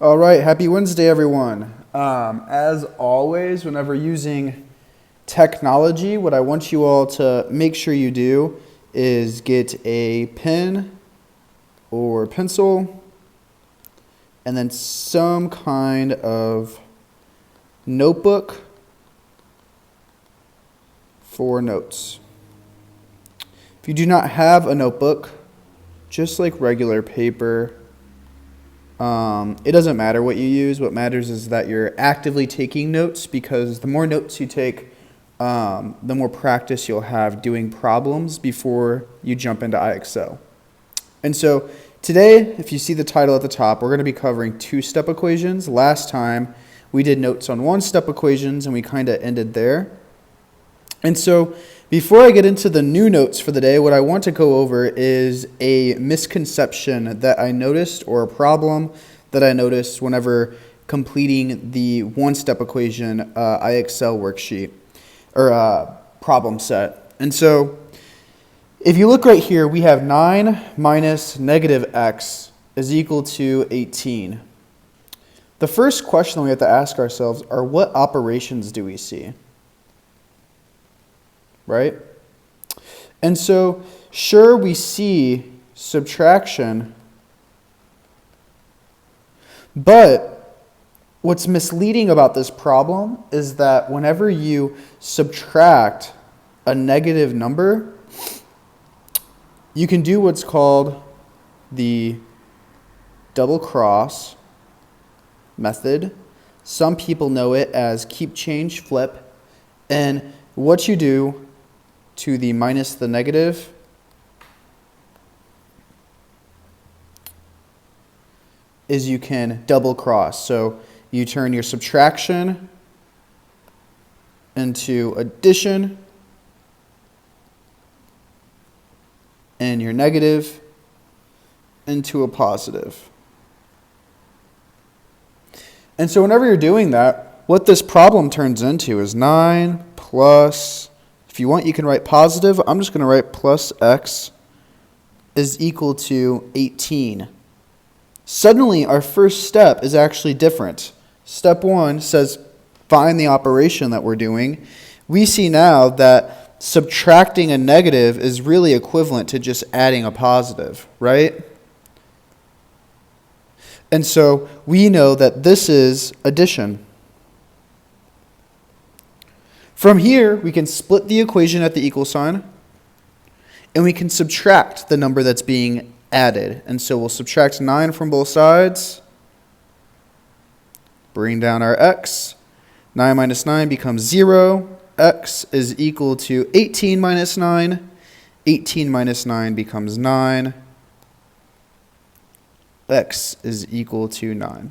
All right, happy Wednesday, everyone. As always, whenever using technology, what I want you all to make sure you do is get a pen or pencil and then some kind of notebook for notes. If you do not have a notebook, just like regular paper, it doesn't matter what you use. What matters is that you're actively taking notes, because the more notes you take, the more practice you'll have doing problems before you jump into IXL. And so today, if you see the title at the top, we're going to be covering two-step equations. Last time we did notes on one-step equations and we kind of ended there. And so before I get into the new notes for the day, what I want to go over is a misconception that I noticed, or a problem that I noticed whenever completing the one-step equation IXL worksheet or problem set. And so if you look right here, we have 9 minus negative x is equal to 18. The first question we have to ask ourselves are, what operations do we see? Right? And so, sure, we see subtraction, but what's misleading about this problem is that whenever you subtract a negative number, you can do what's called the double cross method. Some people know it as keep, change, flip. And what you do to the minus the negative is you can double cross. So you turn your subtraction into addition and your negative into a positive. And so whenever you're doing that, what this problem turns into is 9 plus, if you want, you can write positive. I'm just going to write plus x is equal to 18. Suddenly, our first step is actually different. Step 1 says find the operation that we're doing. We see now that subtracting a negative is really equivalent to just adding a positive, right? And so we know that this is addition. From here, we can split the equation at the equal sign, and we can subtract the number that's being added. And so we'll subtract 9 from both sides, bring down our x. 9 minus 9 becomes 0. X is equal to 18 minus 9. 18 minus 9 becomes 9. X is equal to 9.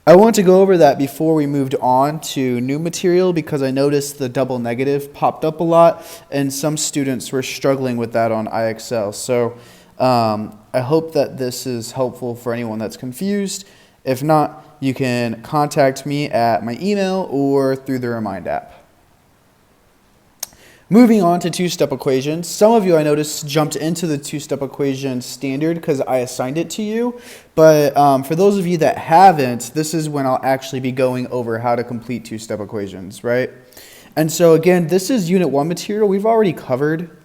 I want to go over that before we moved on to new material, because I noticed the double negative popped up a lot and some students were struggling with that on IXL. So I hope that this is helpful for anyone that's confused. If not, you can contact me at my email or through the Remind app. Moving on to two-step equations. Some of you, I noticed, jumped into the two-step equation standard because I assigned it to you. But for those of you that haven't, this is when I'll actually be going over how to complete two-step equations, right? And so again, this is Unit 1 material. We've already covered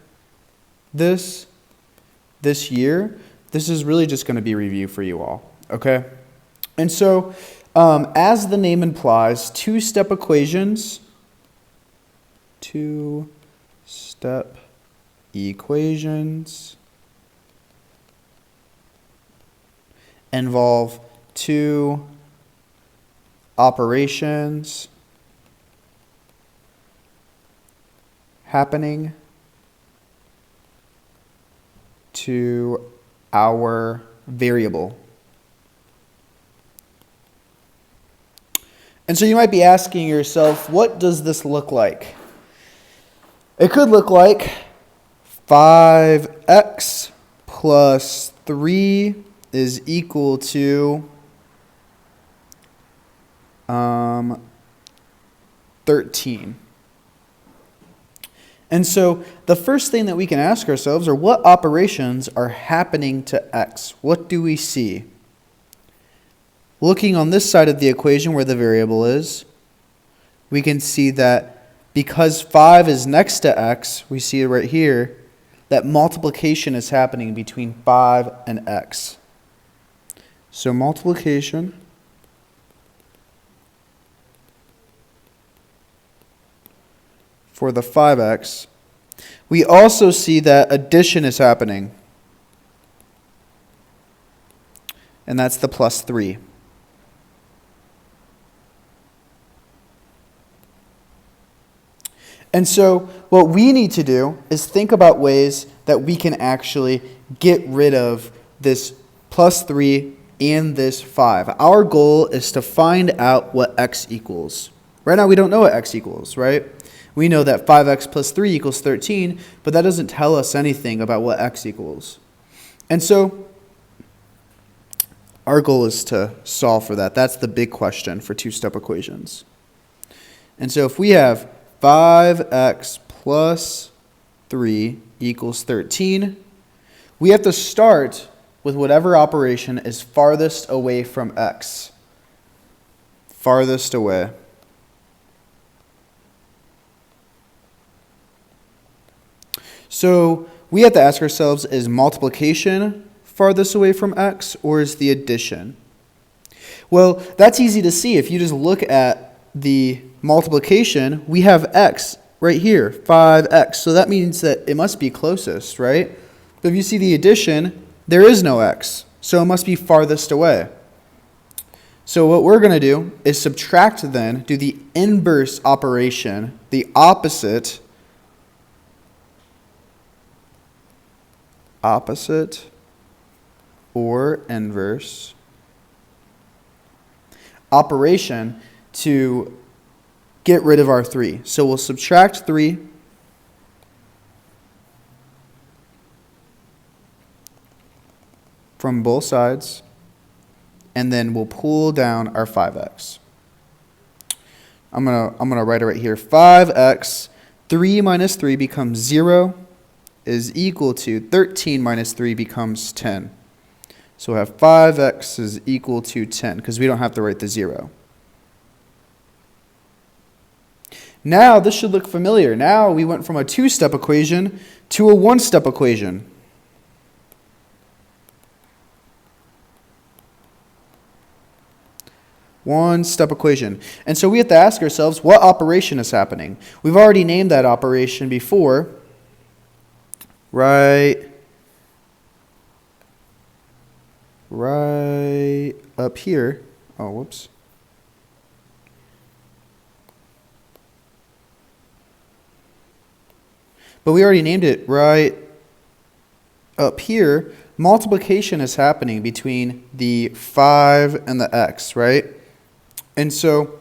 this year. This is really just going to be review for you all, okay? And so as the name implies, two-step equations, two-step equations involve two operations happening to our variable. And so you might be asking yourself, what does this look like? It could look like 5x plus 3 is equal to 13. And so the first thing that we can ask ourselves are, what operations are happening to x? What do we see? Looking on this side of the equation where the variable is, we can see that because 5 is next to x, we see it right here, that multiplication is happening between 5 and x. So multiplication for the 5x. We also see that addition is happening, and that's the plus 3. And so what we need to do is think about ways that we can actually get rid of this plus 3 and this 5. Our goal is to find out what x equals. Right now we don't know what x equals, right? We know that 5x plus 3 equals 13, but that doesn't tell us anything about what x equals. And so our goal is to solve for that. That's the big question for two-step equations. And so if we have 5x plus 3 equals 13, we have to start with whatever operation is farthest away from x. Farthest away. So we have to ask ourselves, is multiplication farthest away from x, or is the addition? Well, that's easy to see. If you just look at the multiplication, we have x right here, 5x. So that means that it must be closest, right? But if you see the addition, there is no x, so it must be farthest away. So what we're going to do is subtract then, do the inverse operation, the opposite or inverse operation to get rid of our 3. So we'll subtract 3 from both sides, and then we'll pull down our 5x. I'm gonna write it right here. 5x, 3 minus 3 becomes 0, is equal to 13 minus 3 becomes 10. So we'll have 5x is equal to 10, because we don't have to write the 0. Now this should look familiar. Now we went from a two-step equation to a one-step equation. One-step equation. And so we have to ask ourselves, what operation is happening? We've already named that operation before. Right up here. Oh, whoops. But we already named it right up here. Multiplication is happening between the 5 and the x, right? And so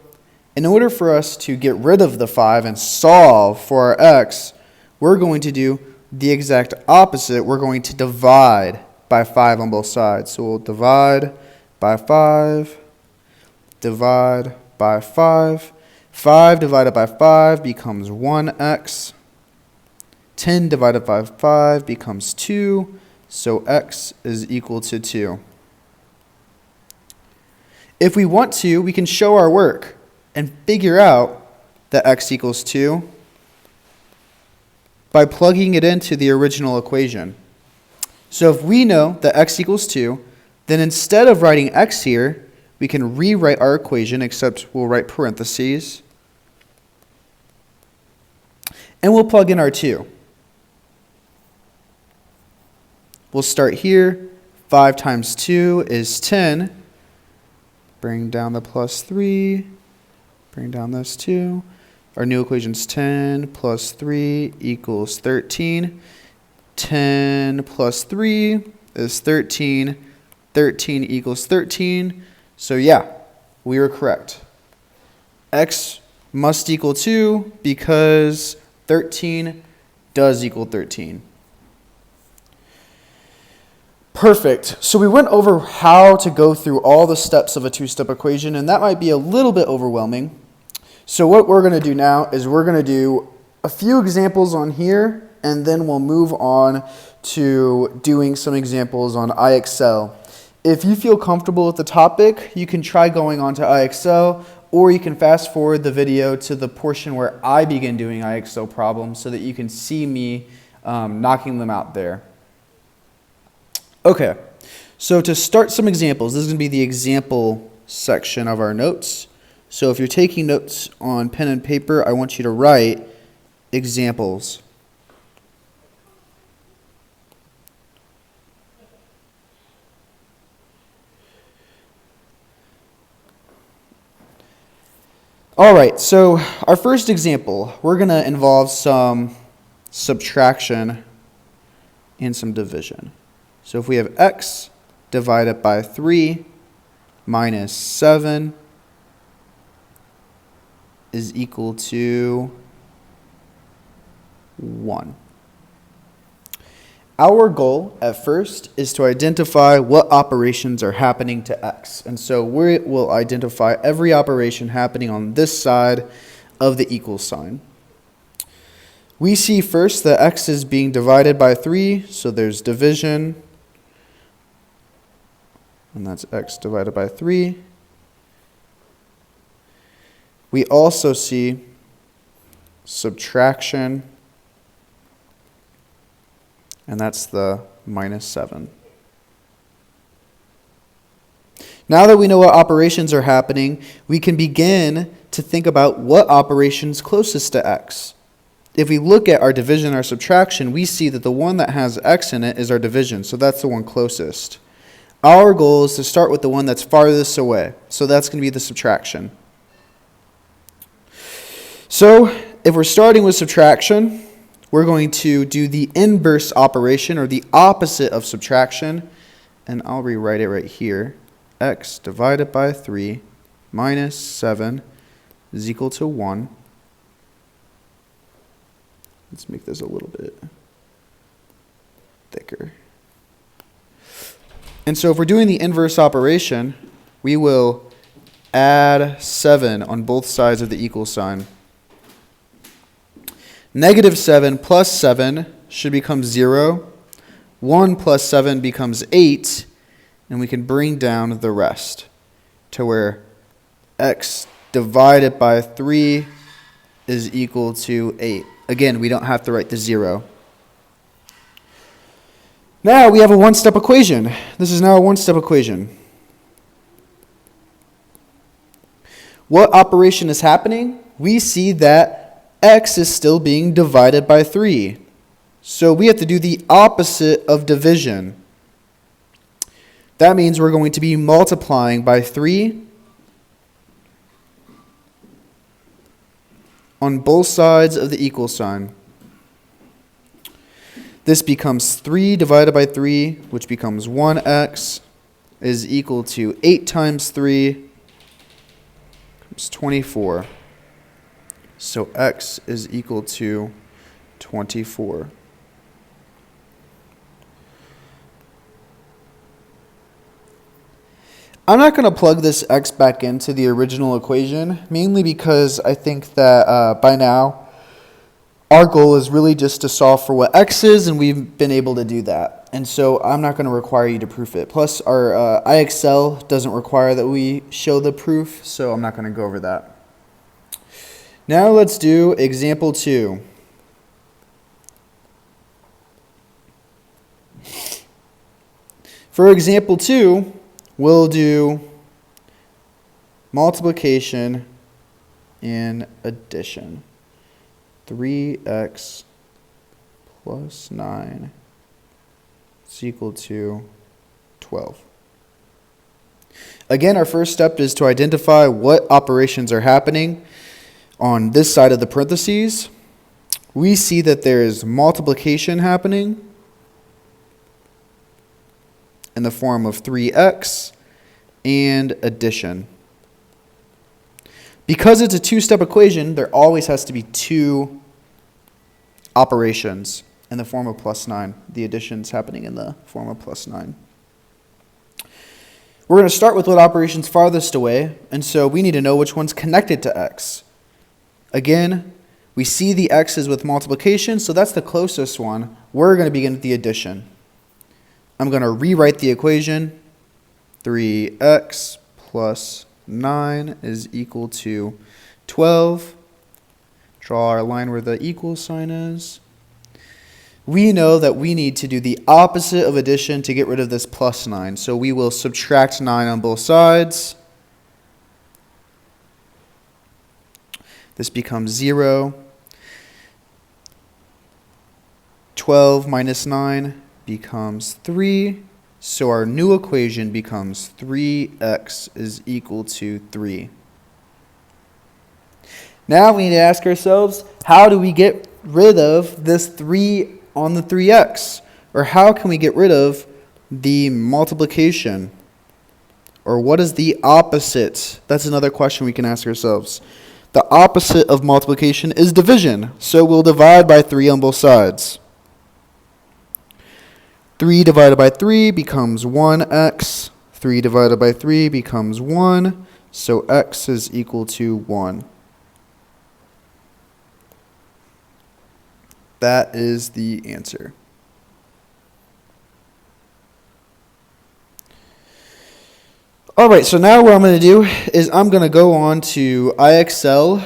in order for us to get rid of the 5 and solve for our x, we're going to do the exact opposite. We're going to divide by 5 on both sides. So we'll divide by 5, divide by 5. 5 divided by 5 becomes 1x. 10 divided by 5 becomes 2, so x is equal to 2. If we want to, we can show our work and figure out that x equals 2 by plugging it into the original equation. So if we know that x equals 2, then instead of writing x here, we can rewrite our equation, except we'll write parentheses, and we'll plug in our 2. We'll start here. 5 times 2 is 10. Bring down the plus 3. Bring down this 2. Our new equation is 10 plus 3 equals 13. 10 plus 3 is 13. 13 equals 13. So yeah, we were correct. X must equal 2 because 13 does equal 13. Perfect. So we went over how to go through all the steps of a two-step equation, and that might be a little bit overwhelming. So what we're going to do now is we're going to do a few examples on here, and then we'll move on to doing some examples on IXL. If you feel comfortable with the topic, you can try going on to IXL, or you can fast forward the video to the portion where I begin doing IXL problems so that you can see me knocking them out there. Okay, so to start some examples, this is going to be the example section of our notes. So if you're taking notes on pen and paper, I want you to write examples. All right, so our first example, we're going to involve some subtraction and some division. So if we have x divided by 3 minus 7 is equal to 1. Our goal at first is to identify what operations are happening to x. And so we will identify every operation happening on this side of the equal sign. We see first that x is being divided by 3, so there's division. And that's x divided by 3. We also see subtraction. And that's the minus 7. Now that we know what operations are happening, we can begin to think about what operation's closest to x. If we look at our division, our subtraction, we see that the one that has x in it is our division, so that's the one closest. Our goal is to start with the one that's farthest away, so that's going to be the subtraction. So if we're starting with subtraction, we're going to do the inverse operation, or the opposite of subtraction, and I'll rewrite it right here. X divided by 3 minus 7 is equal to 1. Let's make this a little bit thicker. And so if we're doing the inverse operation, we will add 7 on both sides of the equal sign. Negative 7 plus 7 should become 0. 1 plus 7 becomes 8. And we can bring down the rest to where x divided by 3 is equal to 8. Again, we don't have to write the 0. Now we have a one-step equation. This is now a one-step equation. What operation is happening? We see that x is still being divided by 3. So we have to do the opposite of division. That means we're going to be multiplying by 3 on both sides of the equal sign. This becomes 3 divided by 3, which becomes 1x, is equal to 8 times 3, becomes 24. So x is equal to 24. I'm not going to plug this x back into the original equation, mainly because I think that by now our goal is really just to solve for what x is, and we've been able to do that. And so I'm not going to require you to proof it. Plus, our IXL doesn't require that we show the proof, so I'm not going to go over that. Now let's do example 2. For example 2, we'll do multiplication and addition. 3x plus 9 is equal to 12. Again, our first step is to identify what operations are happening. On this side of the parentheses, we see that there is multiplication happening in the form of 3x and addition. Because it's a two-step equation, there always has to be two operations in the form of plus 9. The addition's happening in the form of plus 9. We're going to start with what operation's farthest away, and so we need to know which one's connected to x. Again, we see the x's with multiplication, so that's the closest one. We're going to begin with the addition. I'm going to rewrite the equation. 3x plus 9 is equal to 12. Draw our line where the equal sign is. We know that we need to do the opposite of addition to get rid of this plus 9. So we will subtract 9 on both sides. This becomes 0. 12 minus 9 becomes 3. So our new equation becomes 3x is equal to 3. Now we need to ask ourselves, how do we get rid of this 3 on the 3x? Or how can we get rid of the multiplication? Or what is the opposite? That's another question we can ask ourselves. The opposite of multiplication is division. So we'll divide by 3 on both sides. 3 divided by 3 becomes 1x. 3 divided by 3 becomes 1. So x is equal to 1. That is the answer. All right, so now what I'm going to do is I'm going to go on to IXL.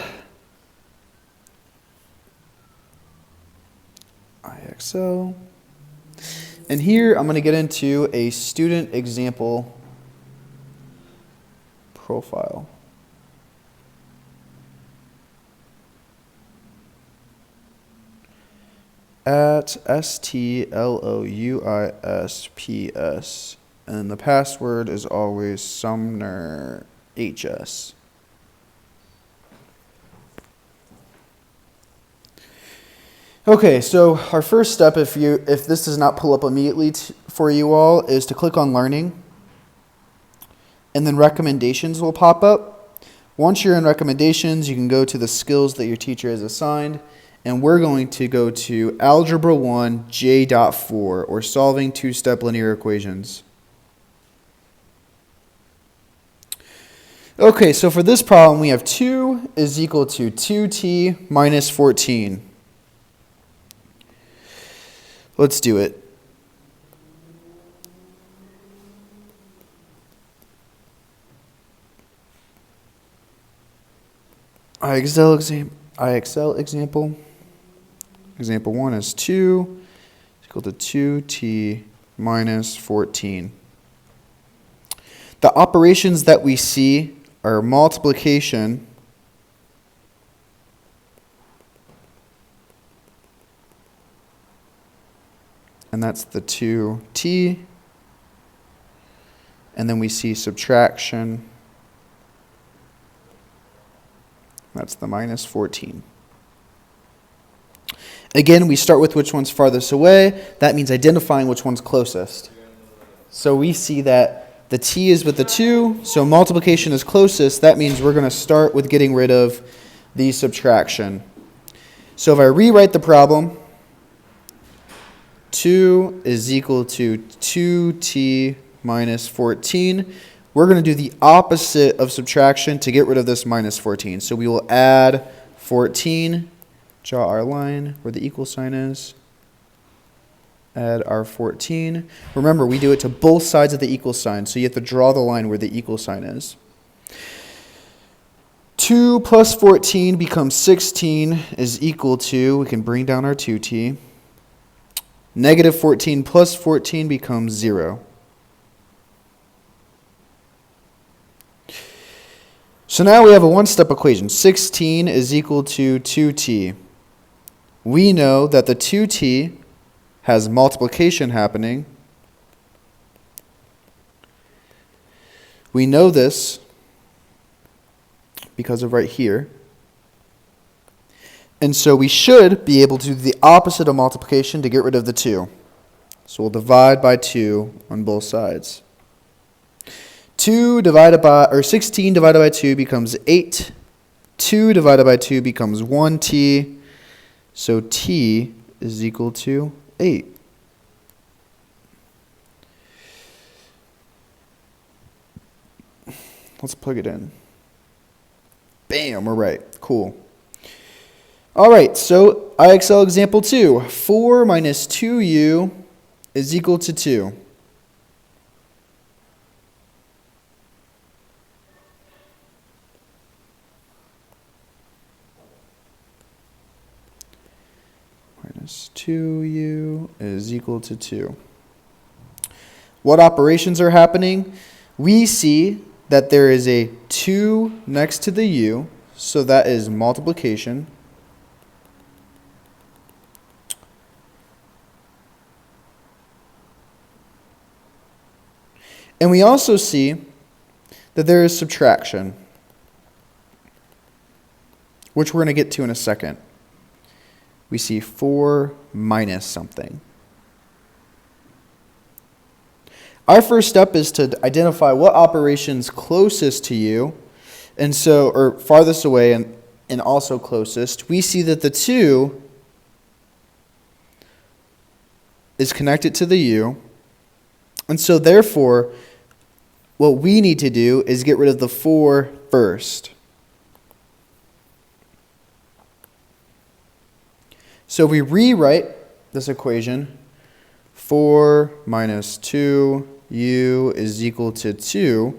And here I'm going to get into a student example profile. At STLOUISPS, and the password is always Sumner HS. Okay, so our first step, if this does not pull up immediately for you all, is to click on Learning, and then Recommendations will pop up. Once you're in Recommendations, you can go to the skills that your teacher has assigned. And we're going to go to Algebra 1 J.4, or solving two-step linear equations. Okay, so for this problem, we have 2 is equal to 2t minus 14. Let's do it. IXL example. Example 1 is 2 is equal to 2t minus 14. The operations that we see are multiplication and that's the 2t, and then we see subtraction, that's the minus 14. Again, we start with which one's farthest away. That means identifying which one's closest. So we see that the t is with the 2, so multiplication is closest. That means we're going to start with getting rid of the subtraction. So if I rewrite the problem, 2 is equal to 2t minus 14. We're going to do the opposite of subtraction to get rid of this minus 14. So we will add 14. Draw our line where the equal sign is. Add our 14. Remember, we do it to both sides of the equal sign, so you have to draw the line where the equal sign is. 2 plus 14 becomes 16 is equal to, we can bring down our 2t. Negative 14 plus 14 becomes 0. So now we have a one-step equation. 16 is equal to 2t. We know that the 2t has multiplication happening. We know this because of right here. And so we should be able to do the opposite of multiplication to get rid of the 2. So we'll divide by 2 on both sides. 16 divided by 2 becomes 8. 2 divided by 2 becomes 1t. So t is equal to 8. Let's plug it in. Bam, we're right. Cool. All right, so IXL example 2. 4 minus 2u is equal to 2. 2u is equal to 2. What operations are happening? We see that there is a 2 next to the u, so that is multiplication. And we also see that there is subtraction, which we're going to get to in a second. We see 4 minus something. Our first step is to identify what operation's closest to you, and so, or farthest away and also closest. We see that the 2 is connected to the u, and so therefore, what we need to do is get rid of the 4 first. So if we rewrite this equation, 4 minus 2u is equal to 2,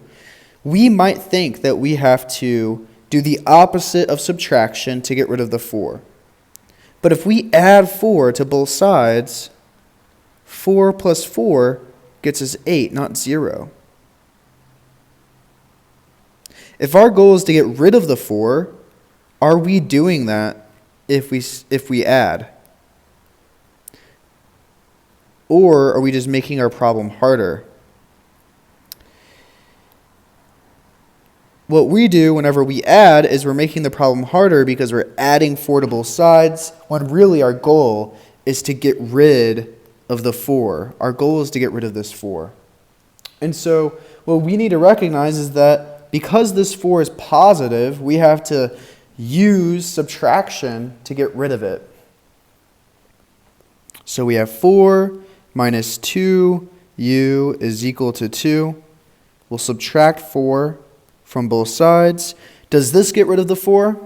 we might think that we have to do the opposite of subtraction to get rid of the 4. But if we add 4 to both sides, 4 plus 4 gets us 8, not 0. If our goal is to get rid of the 4, are we doing that if we add? Or are we just making our problem harder? What we do whenever we add is we're making the problem harder because we're adding 4 to both sides, when really our goal is to get rid of the 4. Our goal is to get rid of this 4. And so what we need to recognize is that because this 4 is positive, we have to use subtraction to get rid of it. So we have 4 minus 2u is equal to 2. We'll subtract 4 from both sides. Does this get rid of the 4?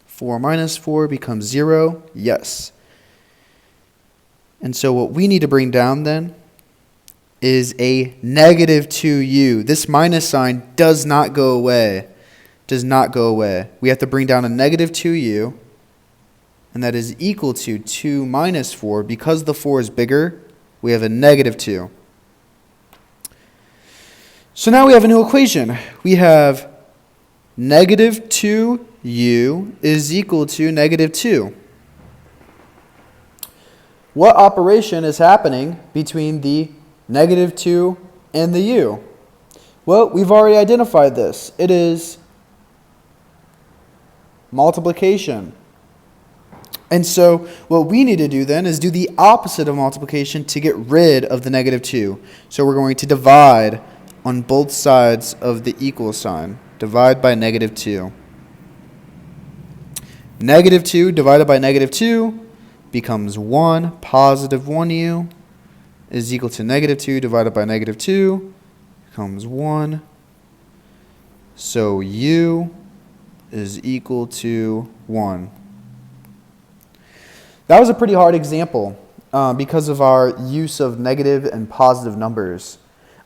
4 minus 4 becomes 0. Yes. And so what we need to bring down then is a negative 2u. This minus sign does not go away. Does not go away. We have to bring down a negative 2u, and that is equal to 2 minus 4. Because the 4 is bigger, we have a negative 2. So now we have a new equation. We have negative 2u is equal to negative 2. What operation is happening between the negative 2 and the u? Well, we've already identified this. It is multiplication. And so what we need to do then is do the opposite of multiplication to get rid of the negative 2. So we're going to divide on both sides of the equal sign. Divide by negative 2. Negative 2 divided by negative 2 becomes 1. Positive 1u is equal to negative 2 divided by negative 2 becomes 1. So u is equal to 1. That was a pretty hard example because of our use of negative and positive numbers.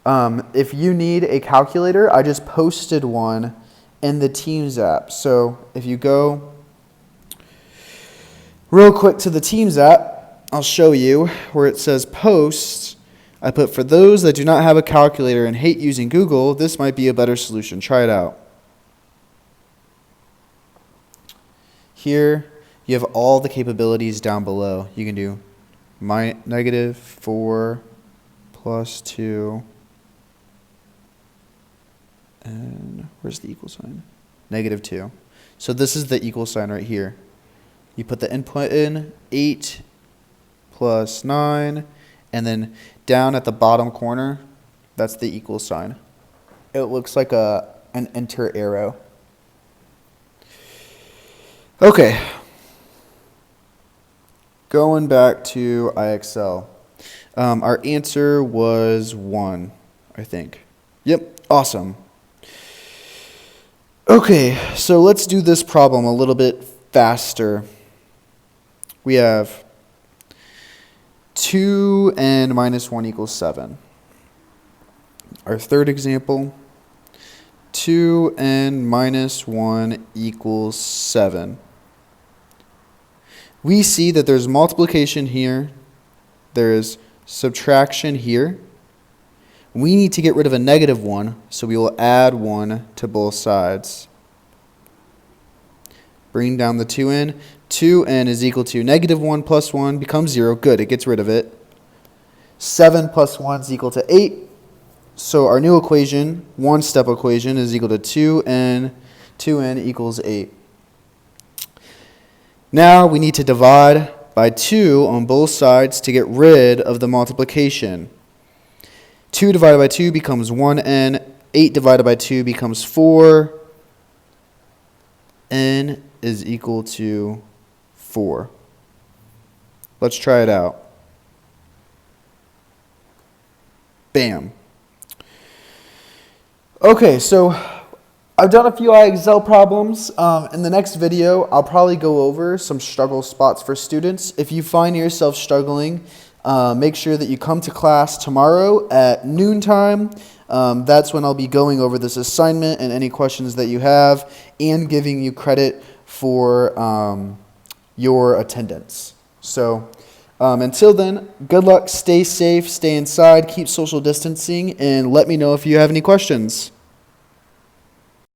If you need a calculator, I just posted one in the Teams app. So if you go real quick to the Teams app, I'll show you where it says posts. I put, for those that do not have a calculator and hate using Google, this might be a better solution. Try it out. Here, you have all the capabilities down below. You can do negative 4 plus 2. And where's the equal sign? Negative 2. So this is the equal sign right here. You put the input in, 8 plus 9, and then down at the bottom corner, that's the equal sign. It looks like an enter arrow. Okay. Going back to IXL. Our answer was 1, I think. Yep, awesome. Okay, so let's do this problem a little bit faster. We have 2n minus 1 equals 7. Our third example, 2n minus 1 equals 7. we see that there's multiplication here, there's subtraction here. We need to get rid of a negative 1, so we will add 1 to both sides. Bring down the 2n. 2n is equal to negative 1 plus 1 becomes 0. Good, it gets rid of it. 7 plus 1 is equal to 8. So our new equation, one-step equation, is equal to 2n. 2n equals 8. Now we need to divide by 2 on both sides to get rid of the multiplication. 2 divided by 2 becomes 1n. 8 divided by 2 becomes 4. N is equal to 4. Let's try it out. Bam. Okay, so I've done a few IXL problems. In the next video, I'll probably go over some struggle spots for students. If you find yourself struggling, make sure that you come to class tomorrow at noontime. That's when I'll be going over this assignment and any questions that you have and giving you credit for your attendance. So until then, good luck, stay safe, stay inside, keep social distancing, and let me know if you have any questions.